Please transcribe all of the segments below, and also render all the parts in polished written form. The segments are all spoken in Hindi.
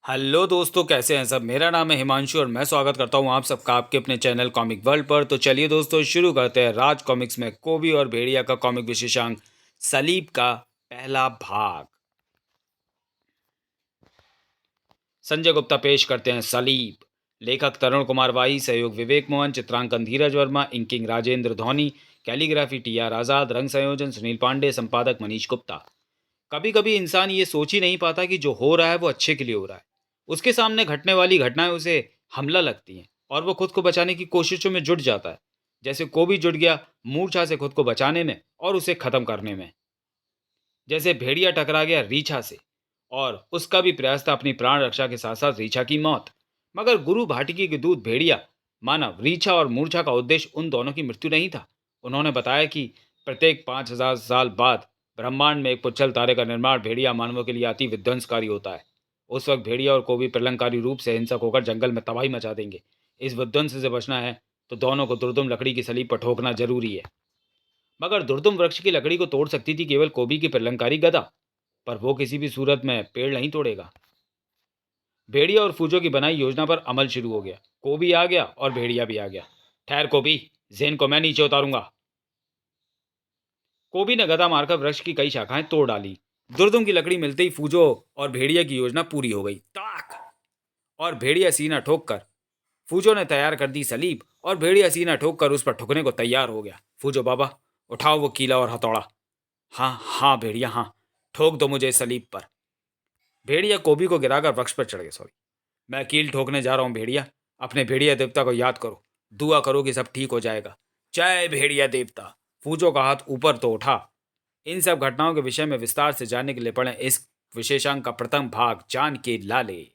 हेलो दोस्तों, कैसे हैं सब। मेरा नाम है हिमांशु और मैं स्वागत करता हूं आप सबका आपके अपने चैनल कॉमिक वर्ल्ड पर। तो चलिए दोस्तों, शुरू करते हैं राज कॉमिक्स में कोबी और भेड़िया का कॉमिक विशेषांक सलीब का पहला भाग। संजय गुप्ता पेश करते हैं सलीब। लेखक तरुण कुमार वाही, सहयोग विवेक मोहन, चित्रांकन Dheeraj Verma, inking Rajendra Dhoni, calligraphy T R Azad, रंग संयोजन सुनील पांडे, संपादक मनीष गुप्ता। कभी कभी इंसान ये सोच ही नहीं पाता कि जो हो रहा है वो अच्छे के लिए हो रहा है। उसके सामने घटने वाली घटनाएं उसे हमला लगती हैं और वो खुद को बचाने की कोशिशों में जुट जाता है। जैसे कोबी जुट गया मूर्छा से खुद को बचाने में और उसे खत्म करने में। जैसे भेड़िया टकरा गया रीछा से और उसका भी प्रयास था अपनी प्राण रक्षा के साथ साथ रीछा की मौत। मगर गुरु भाटिकी के दूत भेड़िया, मानव, रीछा और मूर्छा का उद्देश्य उन दोनों की मृत्यु नहीं था। उन्होंने बताया कि प्रत्येक 5,000 साल बाद ब्रह्मांड में एक पुच्छल तारे का निर्माण भेड़िया मानवों के लिए अति विध्वंसकारी होता है। उस वक्त भेड़िया और कोबी प्रलंकारी रूप से हिंसक होकर जंगल में तबाही मचा देंगे। इस विध्वंस से बचना है तो दोनों को दुर्दम लकड़ी की सलीब पर ठोकना जरूरी है। मगर दुर्दम वृक्ष की लकड़ी को तोड़ सकती थी केवल कोबी की प्रलंकारी गदा, पर वो किसी भी सूरत में पेड़ नहीं तोड़ेगा। भेड़िया और फूजो की बनाई योजना पर अमल शुरू हो गया। कोबी आ गया और भेड़िया भी आ गया। ठहर कोबी, जेन को मैं नीचे उतारूंगा। कोबी ने गदा मारकर वृक्ष की कई शाखाएं तोड़ डाली। दुर्दम की लकड़ी मिलते ही फूजो और भेड़िया की योजना पूरी हो गई। ताक! और भेड़िया सीना ठोक कर फूजो ने तैयार कर दी सलीब और भेड़िया सीना ठोक कर उस पर ठुकने को तैयार हो गया। फूजो बाबा, उठाओ वो कीला और हथौड़ा। हाँ हाँ भेड़िया, हाँ, ठोक दो मुझे सलीब पर। भेड़िया कोबी को गिराकर वृक्ष पर चढ़ गए। सॉरी, मैं कील ठोकने जा रहा हूँ भेड़िया। अपने भेड़िया देवता को याद करो, दुआ करो कि सब ठीक हो जाएगा। जय भेड़िया देवता। फूजो का हाथ ऊपर तो उठा। इन सब घटनाओं के विषय में विस्तार से जानने के लिए पढ़ें इस विशेषांक का प्रथम भाग, जान के लाले।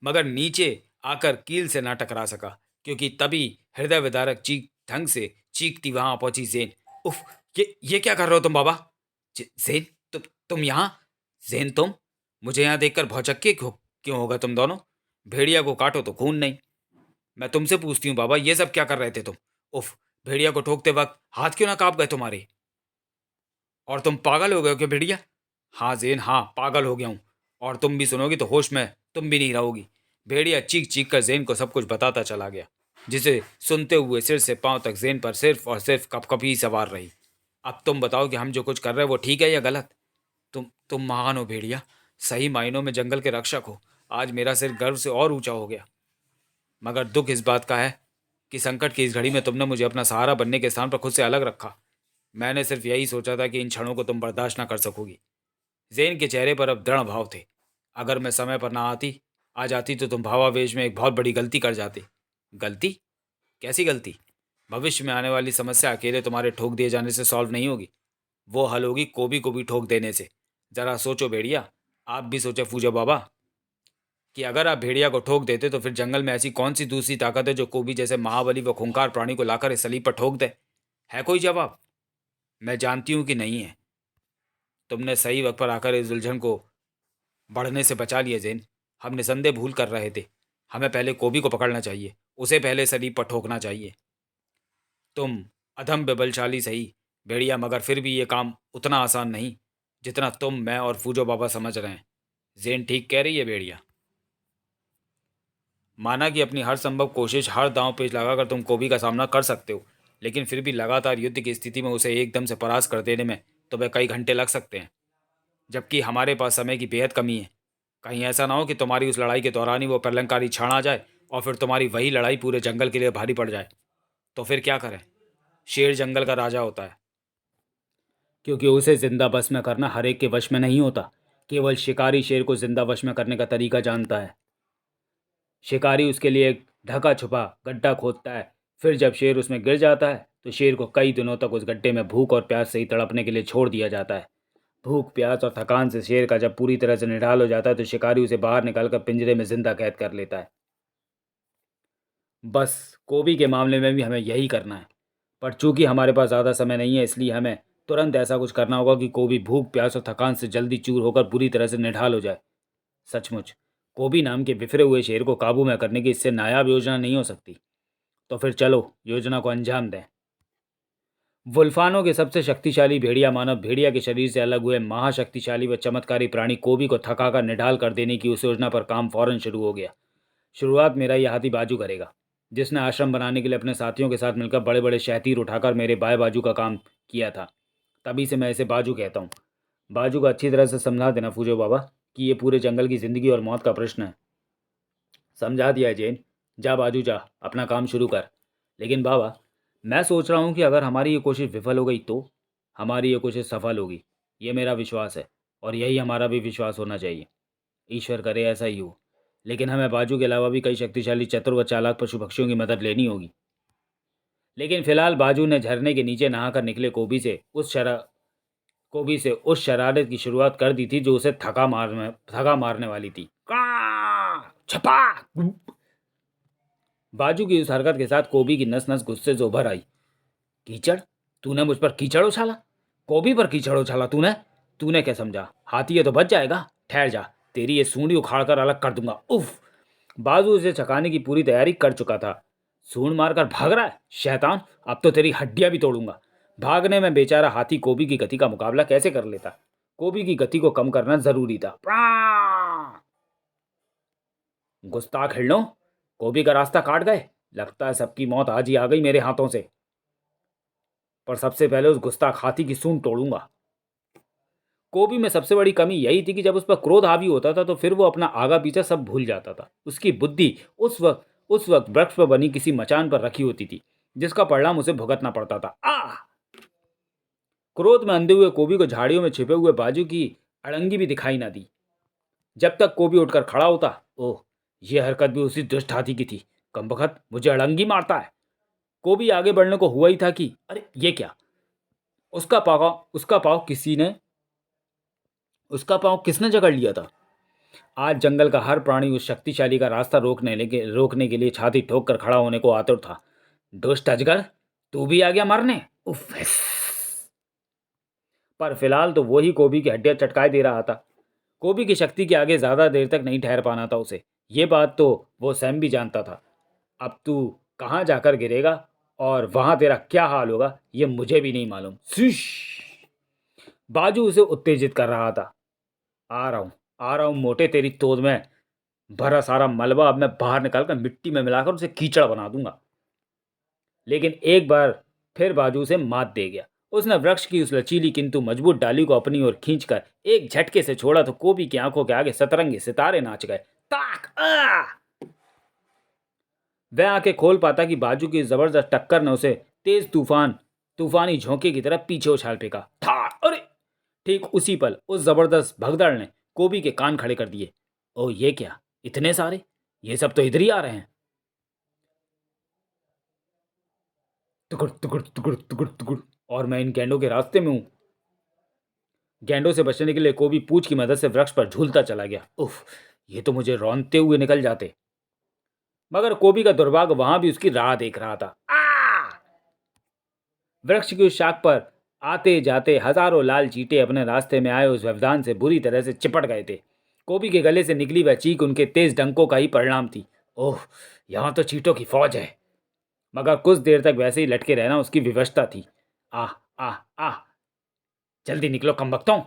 मगर नीचे आकर कील से ना टकरा सका, क्योंकि तभी हृदय विदारक चीख ढंग से चीखती वहां पहुंची जेन। उफ, ये क्या कर रहे हो तुम बाबा। जेन, तुम यहाँ। जेन, तुम मुझे यहाँ देखकर भौचक्के क्यों होगा तुम दोनों। भेड़िया को काटो तो खून नहीं। मैं तुमसे पूछती हूँ बाबा, ये सब क्या कर रहे थे तुम। उफ, भेड़िया को ठोकते वक्त हाथ क्यों ना कांप गए तुम्हारे। और तुम पागल हो गए हो क्या भेड़िया। हाँ जेन, हाँ, पागल हो गया हूँ। और तुम भी सुनोगी तो होश में तुम भी नहीं रहोगी। भेड़िया चीख चीख कर जेन को सब कुछ बताता चला गया, जिसे सुनते हुए सिर से पांव तक जेन पर सिर्फ और सिर्फ कपकपी सवार रही। अब तुम बताओ कि हम जो कुछ कर रहे हैं वो ठीक है या गलत। तुम महान हो भेड़िया, सही मायनों में जंगल के रक्षक हो। आज मेरा सिर गर्व से और ऊंचा हो गया। मगर दुख इस बात का है कि संकट की इस घड़ी में तुमने मुझे अपना सहारा बनने के स्थान पर खुद से अलग रखा। मैंने सिर्फ यही सोचा था कि इन क्षणों को तुम बर्दाश्त ना कर सकोगी। जेन के चेहरे पर अब दृढ़ भाव थे। अगर मैं समय पर ना आ जाती तो तुम भावावेश में एक बहुत बड़ी गलती कर जाते। गलती? कैसी गलती। भविष्य में आने वाली समस्या अकेले तुम्हारे ठोक दिए जाने से सॉल्व नहीं होगी। वो हल होगी कोबी को भी ठोक देने से। जरा सोचो भेड़िया, आप भी सोचे फूजो बाबा, कि अगर आप भेड़िया को ठोक देते तो फिर जंगल में ऐसी कौन सी दूसरी ताकत है जो कोबी जैसे महाबली व खूंखार प्राणी को लाकर इस सलीब पर ठोक दे। है कोई जवाब। मैं जानती हूं कि नहीं है। तुमने सही वक्त पर आकर इस उलझन को बढ़ने से बचा लिया जेन। हम निसंदेह भूल कर रहे थे। हमें पहले कोबी को पकड़ना चाहिए, उसे पहले सलीब पर ठोकना चाहिए। तुम अधम बलशाली सही भेड़िया, मगर फिर भी ये काम उतना आसान नहीं जितना तुम, मैं और फूजो बाबा समझ रहे हैं। जेन ठीक कह रही है भेड़िया। माना कि अपनी हर संभव कोशिश, हर दांव पेच लगाकर तुम कोबी का सामना कर सकते हो, लेकिन फिर भी लगातार युद्ध की स्थिति में उसे एकदम से परास्त कर देने में तुम्हें कई घंटे लग सकते हैं, जबकि हमारे पास समय की बेहद कमी है। कहीं ऐसा ना हो कि तुम्हारी उस लड़ाई के दौरान ही वो प्रलंकारी क्षण आ जाए और फिर तुम्हारी वही लड़ाई पूरे जंगल के लिए भारी पड़ जाए। तो फिर क्या करें। शेर जंगल का राजा होता है, क्योंकि उसे जिंदा वश में करना हर एक के वश में नहीं होता। केवल शिकारी शेर को जिंदा वश में करने का तरीका जानता है। शिकारी उसके लिए एक ढका छुपा गड्ढा खोदता है। फिर जब शेर उसमें गिर जाता है तो शेर को कई दिनों तक उस गड्ढे में भूख और प्यास से ही तड़पने के लिए छोड़ दिया जाता है। भूख, प्यास और थकान से शेर का जब पूरी तरह से निढाल हो जाता है तो शिकारी उसे बाहर निकालकर पिंजरे में जिंदा कैद कर लेता है। बस कोबी के मामले में भी हमें यही करना है। पर चूंकि हमारे पास ज़्यादा समय नहीं है, इसलिए हमें तुरंत ऐसा कुछ करना होगा कि कोबी भूख, प्यास और थकान से जल्दी चूर होकर बुरी तरह से निढाल हो जाए। सचमुच कोबी नाम के बिफरे हुए शेर को काबू में करने की इससे नायाब योजना नहीं हो सकती। तो फिर चलो योजना को अंजाम दें। वुल्फानो के सबसे शक्तिशाली भेड़िया मानव भेड़िया के शरीर से अलग हुए महाशक्तिशाली व चमत्कारी प्राणी कोबी को थकाकर निढाल कर देने की उस योजना पर काम फौरन शुरू हो गया। शुरुआत मेरा यह हाथी बाजू करेगा, जिसने आश्रम बनाने के लिए अपने साथियों के साथ मिलकर बड़े बड़े शहतीर उठाकर मेरे बाएं बाजू का काम किया था। तभी से मैं इसे बाजू कहता हूँ। बाजू को अच्छी तरह से समझा देना फूजो बाबा कि ये पूरे जंगल की जिंदगी और मौत का प्रश्न है। समझा दिया जैन। जा बाजू जा, अपना काम शुरू कर। लेकिन बाबा, मैं सोच रहा हूँ कि अगर हमारी ये कोशिश विफल हो गई तो हमारी ये कोशिश सफल होगी। ये मेरा विश्वास है और यही हमारा भी विश्वास होना चाहिए। ईश्वर करे ऐसा ही हो। लेकिन हमें बाजू के अलावा भी कई शक्तिशाली चतुर व चालाक पशु पक्षियों की मदद लेनी होगी। लेकिन फिलहाल बाजू ने झरने के नीचे नहाकर निकले कोबी से उस शरारत की शुरुआत कर दी थी जो उसे थका मारने वाली थी। छपा। बाजू की उस हरकत के साथ कोबी की नस नस गुस्से से उभर आई। कीचड़? तूने मुझ पर कीचड़ उछाला? कोबी पर कीचड़ उछाला तूने? तूने क्या समझा हाथी है तो बच जाएगा? ठहर जा, तेरी ये सूंडी उखाड़ कर अलग कर दूंगा। उफ! बाजू उसे चकाने की पूरी तैयारी कर चुका था। सूंड मारकर भाग रहा है शैतान, अब तो तेरी हड्डियां भी तोड़ूंगा। भागने में बेचारा हाथी कोबी की गति का मुकाबला कैसे कर लेता? कोबी की गति को कम करना जरूरी था। गुस्ताख हिरणों, कोबी का रास्ता काट गए। लगता है सबकी मौत आज ही आ गई मेरे हाथों से। पर सबसे पहले उस गुस्ताख हाथी की सूंड तोड़ूंगा। कोबी में सबसे बड़ी कमी यही थी कि जब उस पर क्रोध हावी होता था तो फिर वो अपना आगा पीछा सब भूल जाता था। उसकी बुद्धि उस वक्त वृक्ष पर बनी किसी मचान पर रखी होती थी, जिसका परिणाम उसे भुगतना पड़ता था। क्रोध में अंधे हुए कोबी को झाड़ियों में छिपे हुए बाजू की अड़ंगी भी दिखाई ना दी। जब तक कोबी उठकर खड़ा होता, ओह, यह हरकत भी उसी दुष्ट हाथी की थी। कमबख्त मुझे अड़ंगी मारता है। कोबी आगे बढ़ने को हुआ ही था कि अरे ये क्या? उसका पाव उसका पाव किसी ने उसका पांव किसने जकड़ लिया था? आज जंगल का हर प्राणी उस शक्तिशाली का रास्ता रोकने के लिए छाती ठोक कर खड़ा होने को आतुर था। दुष्ट अजगर, तू भी आ गया मरने? उफ! पर फिलहाल तो वही कोबी की हड्डियां चटकाए दे रहा था। कोबी की शक्ति के आगे ज्यादा देर तक नहीं ठहर पाना था उसे। ये बात तो वो सैम भी जानता था। अब तू कहाँ जाकर गिरेगा और वहां तेरा क्या हाल होगा ये मुझे भी नहीं मालूम। शिश! बाजू उसे उत्तेजित कर रहा था। आ रहा हूं मोटे, तेरी तोद में भरा सारा मलबा अब मैं बाहर निकालकर मिट्टी में मिलाकर उसे कीचड़ बना दूंगा। लेकिन एक बार फिर बाजू से मात दे गया। उसने वृक्ष की उस लचीली किंतु मजबूत डाली को अपनी ओर खींचकर एक झटके से छोड़ा तो कोबी की आंखों के आगे सतरंगी सितारे नाच गए। ताक! वह आंखें खोल पाता कि बाजू की जबरदस्त टक्कर ने उसे तेज तूफानी झोंके की तरफ पीछे उछाल फेंका। था! अरे! ठीक उसी पल उस जबरदस्त भगदड़ ने कोबी के कान खड़े कर दिए। ओ ये क्या, इतने सारे? ये सब तो इधर ही आ रहे हैं। टुकुर टुकुर टुकुर टुकुर टुकुर, और मैं इन गैंडों के रास्ते में हूं। गैंडों से बचने के लिए कोबी पूंछ की मदद से वृक्ष पर झूलता चला गया। उफ! ये तो मुझे रौंदते हुए निकल जाते। मगर कोबी का दुर्भाग्य वहां भी उसकी राह देख रहा था। वृक्ष की उस शाख पर आते जाते हजारों लाल चींटे अपने रास्ते में आए उस व्यवधान से बुरी तरह से चिपट गए थे। कोबी के गले से निकली वह चीख उनके तेज डंकों का ही परिणाम थी। ओह, यहाँ तो चींटों की फौज है। मगर कुछ देर तक वैसे ही लटके रहना उसकी विवशता थी। आह आह आह! जल्दी निकलो कमबख्तों!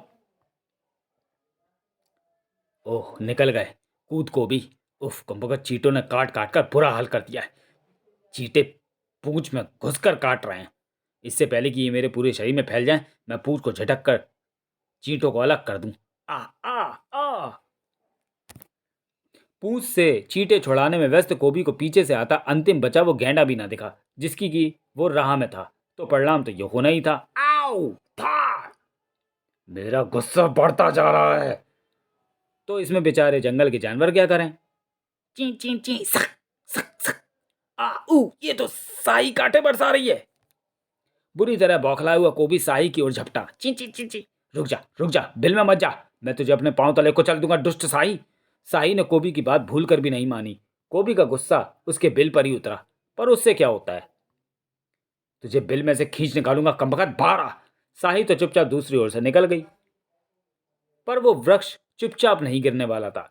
ओह, निकल गए। कूद कोबी! उफ! कमबख्त चींटों ने काट काट कर बुरा हाल कर दिया है। चींटे पूंछ में घुसकर काट रहे हैं। इससे पहले कि ये मेरे पूरे शरीर में फैल जाएं, मैं पूंछ को झटक कर चींटों को अलग कर दूं। आ आ आ! पूंछ से चींटे छुड़ाने में व्यस्त कोबी को पीछे से आता अंतिम बचा वो गैंडा भी ना दिखा, जिसकी की वो राह में था। तो परिणाम तो ये होना ही था। आओ! था! मेरा गुस्सा बढ़ता जा रहा है। तो इसमें बेचारे जंगल के जानवर क्या करें? ची ची ची सक सक सक! ये तो साई कांटे बरसा रही है। बुरी तरह बौखलाया हुआ कोबी साई की ओर झपटा। ची ची ची ची! रुक जा, बिल में मत जा। मैं तुझे अपने पांव तले को चल दूंगा, दुष्ट साई। साई ने कोबी की बात भूल कर भी नहीं मानी। कोबी का गुस्सा उसके बिल पर ही उतरा। पर उससे क्या होता है? तुझे बिल में से खींच निकालूंगा कमबख्त, बाहर आ। साई तो चुपचाप दूसरी ओर से निकल गई। पर वो वृक्ष चुपचाप नहीं गिरने वाला था।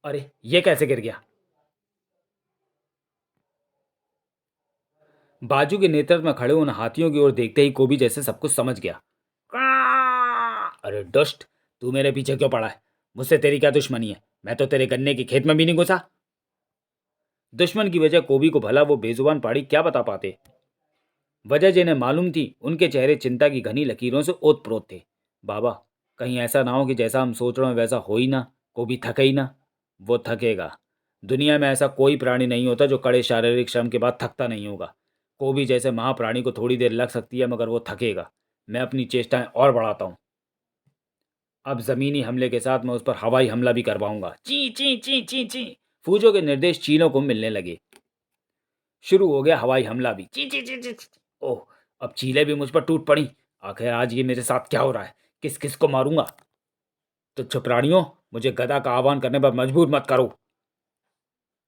अरे ये कैसे गिर गया? बाजू के नेतृत्व में खड़े उन हाथियों की ओर देखते ही कोबी जैसे सब कुछ समझ गया। अरे दुष्ट, तू मेरे पीछे क्यों पड़ा है? मुझसे तेरी क्या दुश्मनी है? मैं तो तेरे गन्ने के खेत में भी नहीं घुसा। दुश्मन की वजह कोबी को भला वो बेजुबान पहाड़ी क्या बता पाते। वजह जिन्हें मालूम थी, उनके चेहरे चिंता की घनी लकीरों से ओतप्रोत थे। बाबा, कहीं ऐसा ना हो कि जैसा हम सोच रहे हैं वैसा हो ही ना, कोबी थके ही ना। वो थकेगा। दुनिया में ऐसा कोई प्राणी नहीं होता जो कड़े शारीरिक श्रम के बाद थकता नहीं होगा। कोबी जैसे महाप्राणी को थोड़ी देर लग सकती है, मगर वो थकेगा। मैं अपनी चेष्टाएं और बढ़ाता हूँ। अब जमीनी हमले के साथ मैं उस पर हवाई हमला भी करवाऊंगा। ची ची ची ची ची। फूजो के निर्देश चीलों को मिलने लगे। शुरू हो गया हवाई हमला भी। ची ची ची ची ची। ओह, अब चीलें भी मुझ पर टूट पड़ी। आखिर आज ये मेरे साथ क्या हो रहा है? किस किस को मारूंगा? तुच्छ प्राणियों, मुझे गदा का आह्वान करने पर मजबूर मत करो।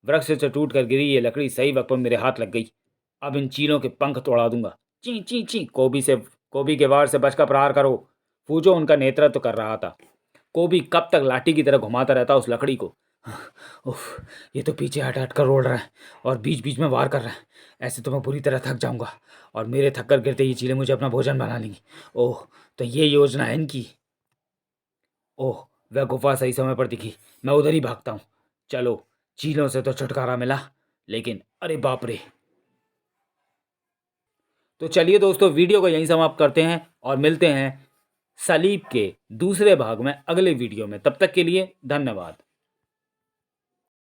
वृक्ष से टूट कर गिरी ये लकड़ी सही वक्त पर मेरे हाथ लग गई। अब इन चीलों के पंख तोड़ा दूंगा। ची ची ची। कोबी के वार से बचकर प्रहार करो। फूजो उनका नेतृत्व कर रहा था। कोबी कब तक लाठी की तरह घुमाता रहता उस लकड़ी को। उफ, ये तो पीछे हट हट कर रोड़ रहा है और बीच बीच में वार कर रहा है। ऐसे तो मैं बुरी तरह थक जाऊंगा और मेरे थक कर गिरते ये चीलें मुझे अपना भोजन बना लेंगी। ओह, तो ये योजना है इनकी। ओह, वह गुफा सही समय पर दिखी। मैं उधर ही भागता हूँ। चलो, चीलों से तो छुटकारा मिला, लेकिन अरे बाप रे। तो चलिए दोस्तों, वीडियो को यहीं समाप्त करते हैं और मिलते हैं सलीब के दूसरे भाग में अगले वीडियो में। तब तक के लिए धन्यवाद।